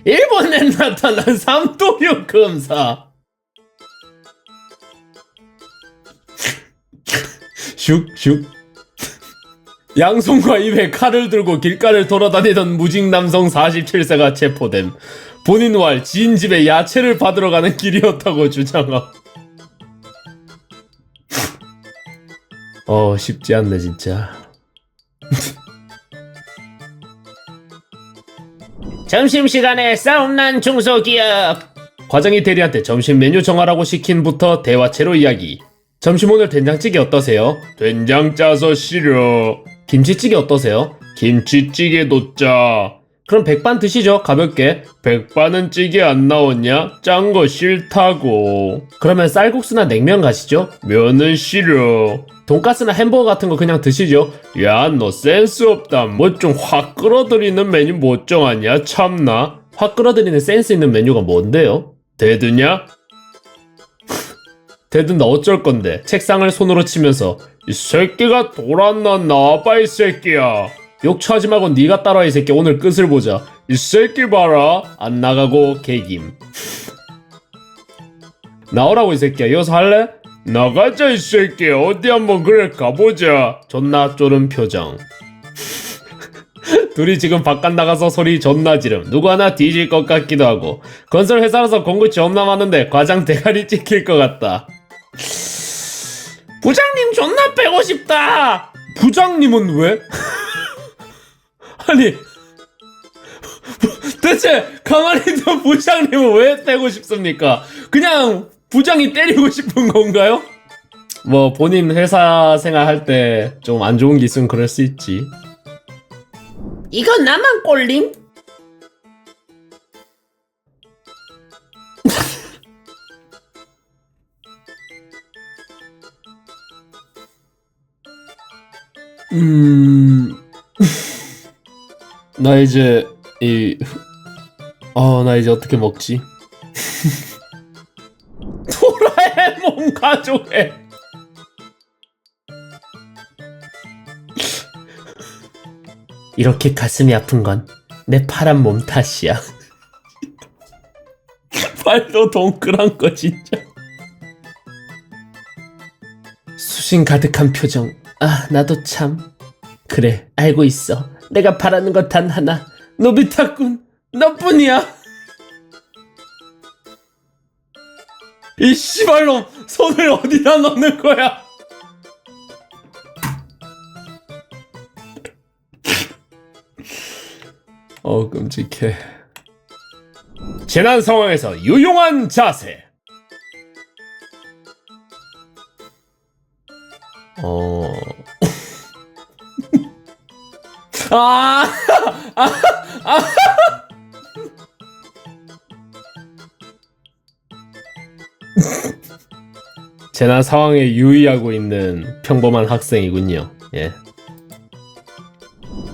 일본에 나타난 삼도류 금사. 슉슉. 양손과 입에 칼을 들고 길가를 돌아다니던 무직 남성 47세가 체포됨. 본인 왈 지인 집에 야채를 받으러 가는 길이었다고 주장함. 쉽지 않네 진짜. 점심시간에 싸움난 중소기업. 과장이 대리한테 점심 메뉴 정하라고 시킨부터 대화체로 이야기. 점심 오늘 된장찌개 어떠세요? 된장 짜서 싫어. 김치찌개 어떠세요? 김치찌개도 짜. 그럼 백반 드시죠 가볍게. 백반은 찌개 안 나오냐? 짠 거 싫다고. 그러면 쌀국수나 냉면 가시죠? 면은 싫어. 돈가스나 햄버거 같은 거 그냥 드시죠? 야, 너 센스 없다. 뭐 좀 확 끌어들이는 메뉴 못 정하냐? 참나. 확 끌어들이는 센스 있는 메뉴가 뭔데요? 대드냐? 대든 너 어쩔 건데. 책상을 손으로 치면서 이 새끼가 돌았나? 나와봐 이 새끼야. 욕처하지 말고 네가 따라와 이 새끼. 오늘 끝을 보자. 이 새끼 봐라. 안 나가고 개김. 나오라고 이 새끼야. 이어서 할래? 나가자 이 새끼야. 어디 한번 그래 가보자. 존나 쫄은 표정. 둘이 지금 바깥 나가서 소리 존나 지름. 누구 하나 뒤질 것 같기도 하고. 건설 회사라서 공구 존나 많은데 과장 대가리 찍힐 것 같다. 부장님 존나 빼고 싶다. 부장님은 왜? 아니 대체 가만히 있던 부장님은 왜 빼고 싶습니까? 그냥 부장이 때리고 싶은 건가요? 뭐 본인 회사 생활 할 때 좀 안 좋은 게 있으면 그럴 수 있지. 이건 나만 꼴림? 나 이제 나 이제 어떻게 먹지? 도라에몽 가져해. 이렇게 가슴이 아픈 건 내 파란 몸 탓이야. 발도 동그란 거 진짜. 수신 가득한 표정. 아, 나도 참. 그래, 알고 있어. 내가 바라는 것 단 하나. 노비타군, 너뿐이야. 이 씨발놈, 손을 어디다 넣는 거야? 끔찍해. 재난 상황에서 유용한 자세. 재난 상황에 유의하고 있는 평범한 학생이군요. 예.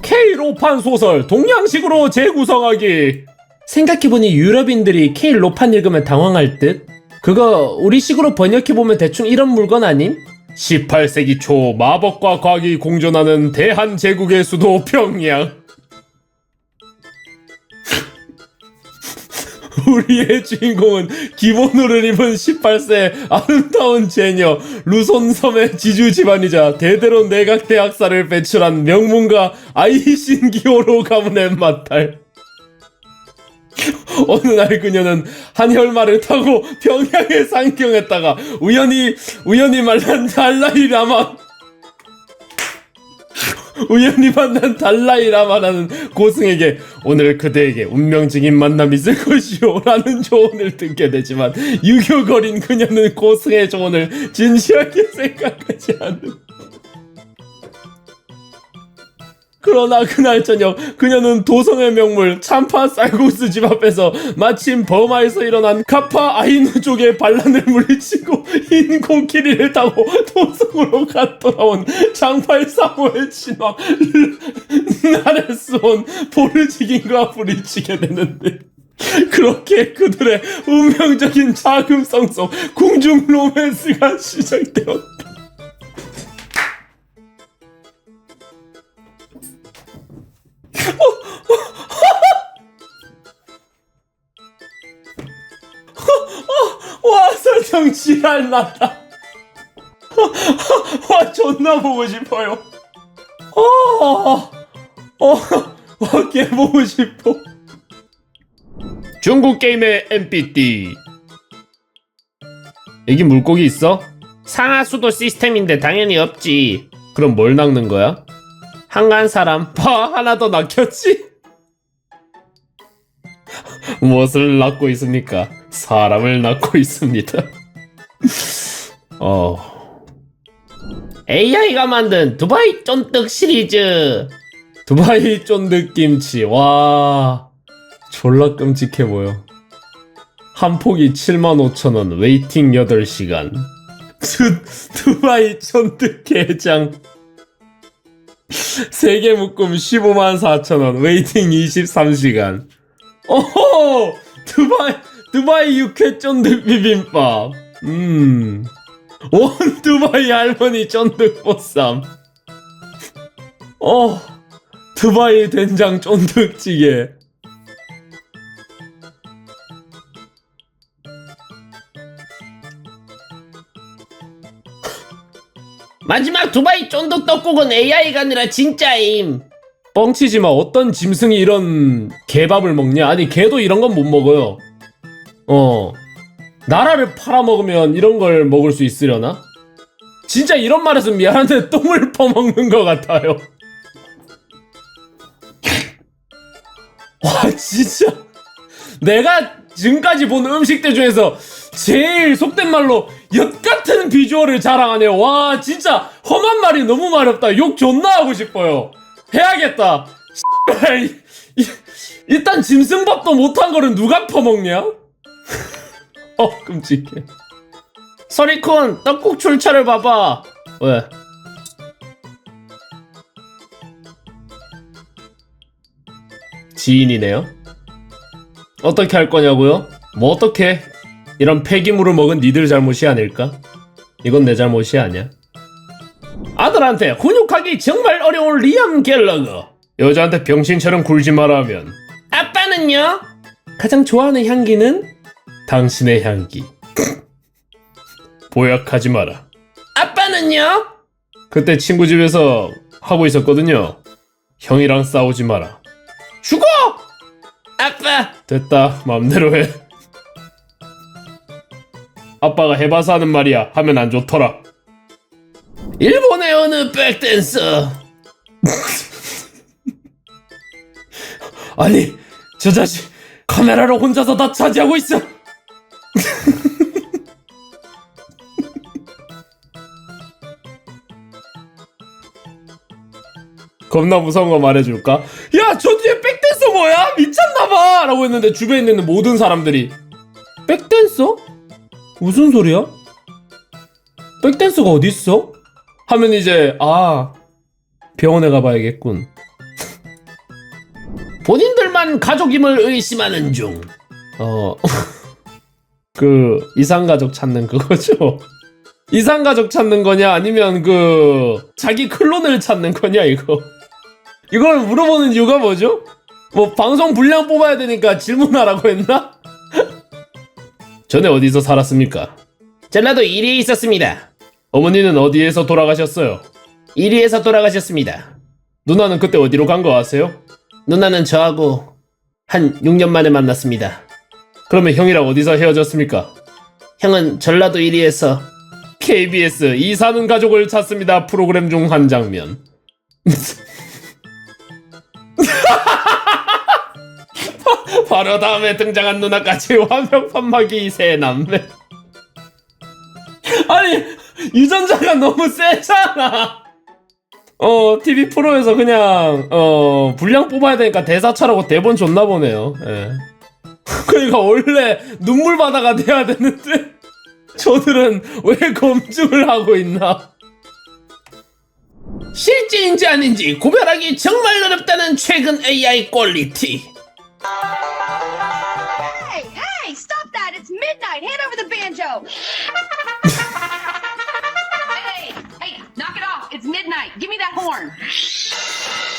K로판 소설 동양식으로 재구성하기. 생각해보니 유럽인들이 K로판 읽으면 당황할 듯? 그거 우리식으로 번역해보면 대충 이런 물건 아님? 18세기 초 마법과 과학이 공존하는 대한제국의 수도 평양. 우리의 주인공은 기본호를 입은 18세 아름다운 제녀 루손섬의 지주 집안이자 대대로 내각대 학사를 배출한 명문가 아이신기호로 가문의 맏딸. 어느 날 그녀는 한 혈마를 타고 평양에 상경했다가 우연히 만난 달라이 라마라는 고승에게 오늘 그대에게 운명적인 만남이 있을 것이오 라는 조언을 듣게 되지만 유교거린 그녀는 고승의 조언을 진지하게 생각하지 않는다. 그러나 그날 저녁 그녀는 도성의 명물 참파 쌀국수 집 앞에서 마침 버마에서 일어난 카파 아이누족의 반란을 물리치고 흰 코끼리를 타고 도성으로 갔돌아온 장팔 사무엘 신왕 나레스온 보르지긴과 부딪히게 되는데, 그렇게 그들의 운명적인 자금성 속 궁중 로맨스가 시작되었다. 표정 지랄 났다. 와 존나 보고 싶어요. 와 개 보고 싶어. 중국 게임의 NPT. 여기 물고기 있어? 상하수도 시스템인데 당연히 없지. 그럼 뭘 낚는 거야? 한가한 사람. 봐 하나 더 낚였지? 무엇을 낚고 있습니까? 사람을 낚고 있습니다. AI가 만든 두바이 쫀득 시리즈. 두바이 쫀득 김치. 와 졸라 끔찍해 보여. 한 폭이 75,000원, 웨이팅 8시간. 두바이 쫀득 게장 3개 묶음 154,000원, 웨이팅 23시간. 오호! 두바이 육회 쫀득 비빔밥. 온 두바이 할머니 쫀득 보쌈. 두바이 된장 쫀득찌개. 마지막 두바이 쫀득 떡국은 AI가 아니라 진짜임. 뻥치지마. 어떤 짐승이 이런 개밥을 먹냐? 아니 개도 이런 건 못 먹어요. 나라를 팔아먹으면 이런 걸 먹을 수 있으려나? 진짜 이런 말해서 미안한데 똥을 퍼먹는 것 같아요. 와 진짜 내가 지금까지 본 음식들 중에서 제일 속된 말로 엿같은 비주얼을 자랑하네요. 와 진짜 험한 말이 너무 마렵다. 욕 존나 하고 싶어요. 해야겠다. 일단 짐승밥도 못한 거를 누가 퍼먹냐? 끔찍해. 서리콘 떡국 출처를 봐봐. 왜? 지인이네요. 어떻게 할 거냐고요? 뭐 어떻게? 이런 폐기물을 먹은 니들 잘못이 아닐까? 이건 내 잘못이 아니야. 아들한테 훈육하기 정말 어려운 리암 갤러거. 여자한테 병신처럼 굴지 마라 하면 아빠는요? 가장 좋아하는 향기는? 당신의 향기. 보약하지 마라. 아빠는요? 그때 친구 집에서 하고 있었거든요. 형이랑 싸우지 마라. 죽어! 아빠! 됐다. 맘대로 해. 아빠가 해봐서 하는 말이야. 하면 안 좋더라. 일본의 어느 백댄서. 아니 저 자식 카메라를 혼자서 다 차지하고 있어. 겁나 무서운 거 말해줄까? 야 저 뒤에 백댄서 뭐야? 미쳤나봐! 라고 했는데 주변에 있는 모든 사람들이 백댄서? 무슨 소리야? 백댄서가 어딨어? 하면 이제 병원에 가봐야겠군. 본인들만 가족임을 의심하는 중. 이상가족 찾는 그거죠? 이상가족 찾는 거냐 아니면 자기 클론을 찾는 거냐 이거. 이걸 물어보는 이유가 뭐죠? 뭐 방송 분량 뽑아야 되니까 질문하라고 했나? 전에 어디서 살았습니까? 전라도 1위에 있었습니다. 어머니는 어디에서 돌아가셨어요? 1위에서 돌아가셨습니다. 누나는 그때 어디로 간 거 아세요? 누나는 저하고 한 6년 만에 만났습니다. 그러면 형이랑 어디서 헤어졌습니까? 형은 전라도 1위에서 KBS 이 사는 가족을 찾습니다 프로그램 중 한 장면. 바로 다음에 등장한 누나까지 완벽판막이 세 남매. 아니 유전자가 너무 세잖아. TV 프로에서 그냥 분량 뽑아야 되니까 대사차라고 대본 줬나 보네요. 예. 그러니까 원래 눈물바다가 돼야 되는데 저들은 왜 검증을 하고 있나? 실제인지 아닌지 구별하기 정말 어렵다는 최근 AI 퀄리티. Hey, stop that! It's midnight. Hand over the banjo. Hey, knock it off. It's midnight. Give me that horn.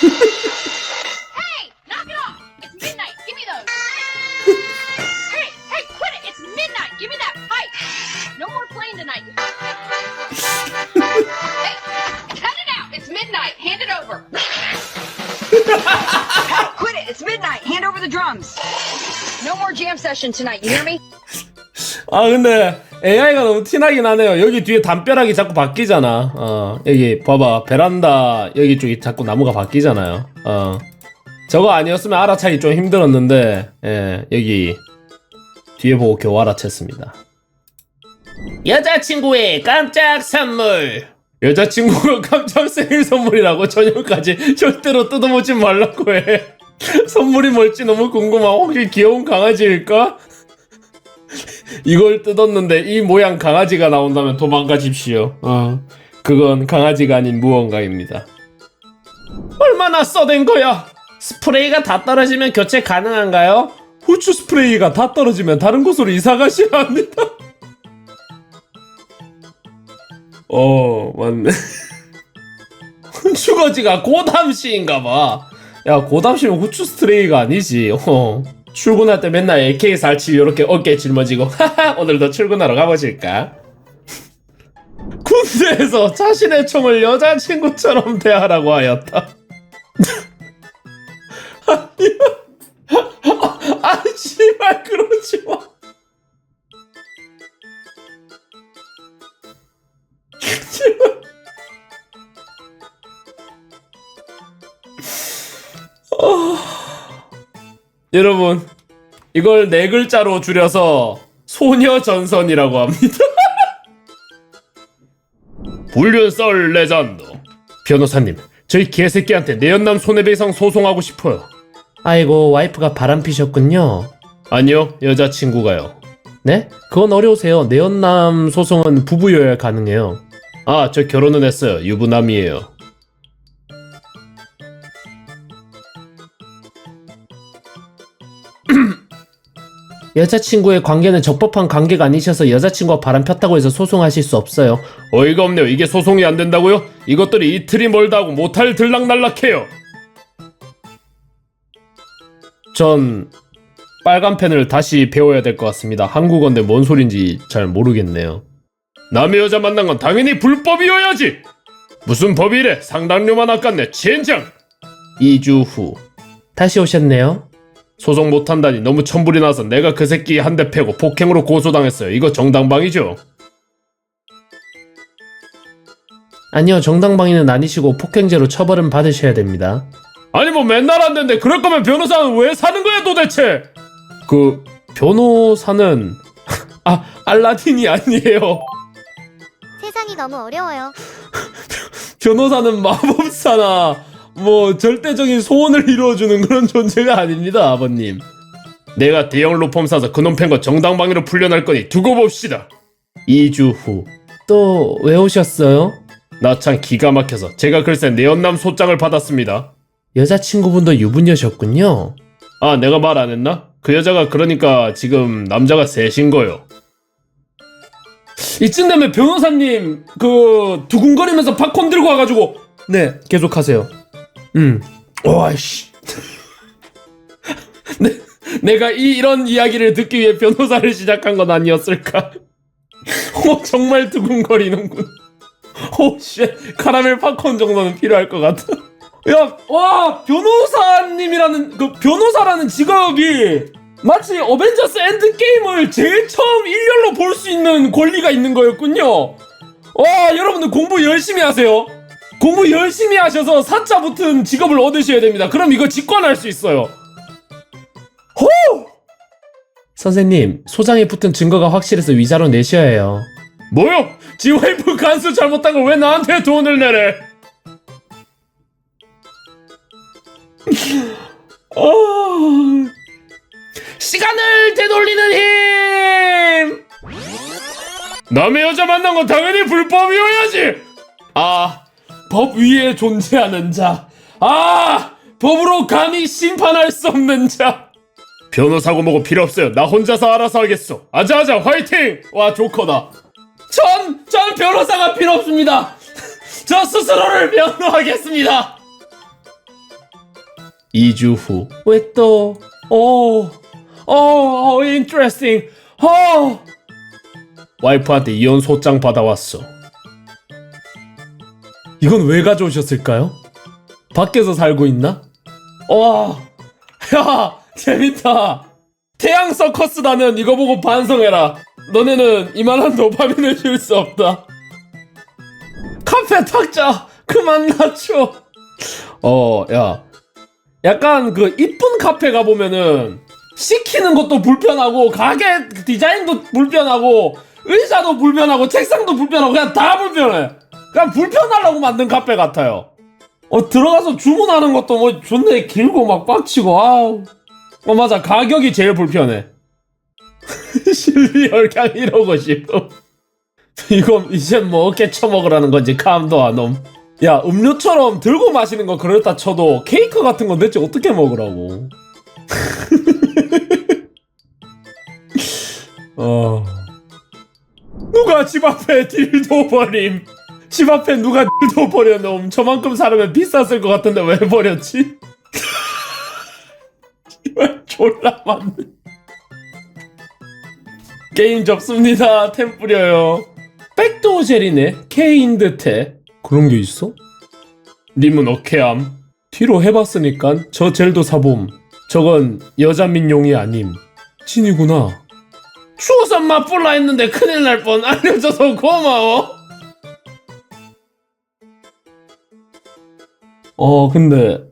Hey, knock it off. It's midnight. Give me those. Hey, quit it. It's midnight. Give me that pipe. No No more jam session tonight, you hear me? 아 근데 AI가 너무 티나긴 하네요. 여기 뒤에 담벼락이 자꾸 바뀌잖아. 여기 봐봐, 베란다 여기 쪽이 자꾸 나무가 바뀌잖아요. 저거 아니었으면 알아차기 좀 힘들었는데, 예, 여기 뒤에 보고 겨우 알아챘습니다. 여자친구의 깜짝 선물. 여자친구가 깜짝 생일 선물이라고 저녁까지 절대로 뜯어보지 말라고 해. 선물이 뭘지 너무 궁금한. 혹시 귀여운 강아지일까? 이걸 뜯었는데 이 모양 강아지가 나온다면 도망가십시오. 그건 강아지가 아닌 무언가입니다. 얼마나 써댄 거야? 스프레이가 다 떨어지면 교체 가능한가요? 후추 스프레이가 다 떨어지면 다른 곳으로 이사 가셔야 합니다. 맞네. 후추거지가 고담씨인가봐. 야, 고담씨면 후추 스프레이가 아니지. 출근할 때 맨날 AK47 이렇게 어깨에 짊어지고 하하, 오늘도 출근하러 가보실까? 군대에서 자신의 총을 여자친구처럼 대하라고 하였다. 아니 씨발 그러지 마. 제발. 여러분, 이걸 4글자로 줄여서 소녀전선이라고 합니다. 불륜썰 레전드. 변호사님, 저희 개새끼한테 내연남 손해배상 소송하고 싶어요. 아이고, 와이프가 바람피셨군요. 아니요, 여자친구가요. 네? 그건 어려우세요. 내연남 소송은 부부여야 가능해요. 아, 저 결혼은 했어요. 유부남이에요. 여자친구의 관계는 적법한 관계가 아니셔서 여자친구가 바람 폈다고 해서 소송하실 수 없어요. 어이가 없네요. 이게 소송이 안 된다고요? 이것들이 이틀이 멀다 하고 못할 들락날락해요. 전 빨간 펜을 다시 배워야 될 것 같습니다. 한국어인데 뭔 소린지 잘 모르겠네요. 남의 여자 만난 건 당연히 불법이어야지. 무슨 법이 이래? 상당료만 아깝네. 젠장. 2주 후. 다시 오셨네요. 소송 못한다니 너무 천불이 나서 내가 그 새끼 한 대 패고 폭행으로 고소당했어요. 이거 정당방위죠? 아니요, 정당방위는 아니시고 폭행죄로 처벌은 받으셔야 됩니다. 아니 뭐 맨날 안 된대. 그럴 거면 변호사는 왜 사는 거야 도대체? 그 변호사는 알라딘이 아니에요. 세상이 너무 어려워요. 변호사는 마법사나 뭐 절대적인 소원을 이루어주는 그런 존재가 아닙니다, 아버님. 내가 대형 로펌 사서 그놈 팬 거 정당방위로 풀려날 거니 두고 봅시다. 2주 후. 또 왜 오셨어요? 나 참 기가 막혀서 제가 글쎄 내연남 소장을 받았습니다. 여자친구분도 유부녀셨군요. 아, 내가 말 안 했나? 그 여자가 그러니까 지금 남자가 셋인 거요. 이쯤 되면 변호사님 그 두근거리면서 팝콘 들고 와가지고 네, 계속하세요. 와이씨. 내가 이런 이야기를 듣기 위해 변호사를 시작한 건 아니었을까? 정말 두근거리는군. 쉣. 카라멜 팝콘 정도는 필요할 것 같아. 야, 와, 변호사님이라는, 변호사라는 직업이 마치 어벤져스 엔드게임을 제일 처음 일렬로 볼 수 있는 권리가 있는 거였군요. 와, 여러분들 공부 열심히 하세요. 공부 열심히 하셔서 사자 붙은 직업을 얻으셔야 됩니다. 그럼 이거 직관할 수 있어요. 호! 선생님, 소장에 붙은 증거가 확실해서 위자료 내셔야 해요. 뭐요? 지 와이프 간수 잘못한 걸 왜 나한테 돈을 내래? 시간을 되돌리는 힘! 남의 여자 만난 건 당연히 불법이어야지! 법 위에 존재하는 자. 법으로 감히 심판할 수 없는 자. 변호사고 뭐고 필요 없어요. 나 혼자서 알아서 하겠어. 아자아자 화이팅! 와, 조커다. 전 변호사가 필요 없습니다. 저 스스로를 변호하겠습니다. 2주 후. 왜 또? interesting. 와이프한테 이혼 소장 받아왔어. 이건 왜 가져오셨을까요? 밖에서 살고 있나? 야, 재밌다. 태양 서커스다는 이거 보고 반성해라. 너네는 이만한 도파민을 줄 수 없다. 카페 탁자 그만 낮춰. 야, 약간 그 이쁜 카페 가보면은 시키는 것도 불편하고 가게 디자인도 불편하고 의자도 불편하고 책상도 불편하고 그냥 다 불편해. 그냥 불편하려고 만든 카페 같아요. 들어가서 주문하는 것도 뭐 존나 길고 막 빡치고 아우. 맞아, 가격이 제일 불편해. 실리 열강 이러고 싶어. 이건 이젠 뭐 어깨 쳐먹으라는 건지 감도 안 옴. 야, 음료처럼 들고 마시는 거 그렇다 쳐도 케이크 같은 건 대체 어떻게 먹으라고. 누가 집 앞에 딜도 버림. 집 앞에 누가 딜도 버려놓음. 저만큼 사려면 비쌌을 것 같은데 왜 버렸지? 졸라 많네. 게임 접습니다. 템 뿌려요. 백도어 젤이네. K인 듯해. 그런 게 있어? 님은 어케암. 뒤로 해봤으니까 저 젤도 사봄. 저건 여자 민용이 아님. 진이구나. 추워서 맛볼라 했는데 큰일 날 뻔. 알려줘서 고마워. 근데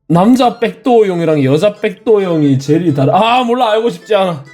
남자 백도어용이랑 여자 백도어용이 젤이 다르. 몰라, 알고 싶지 않아.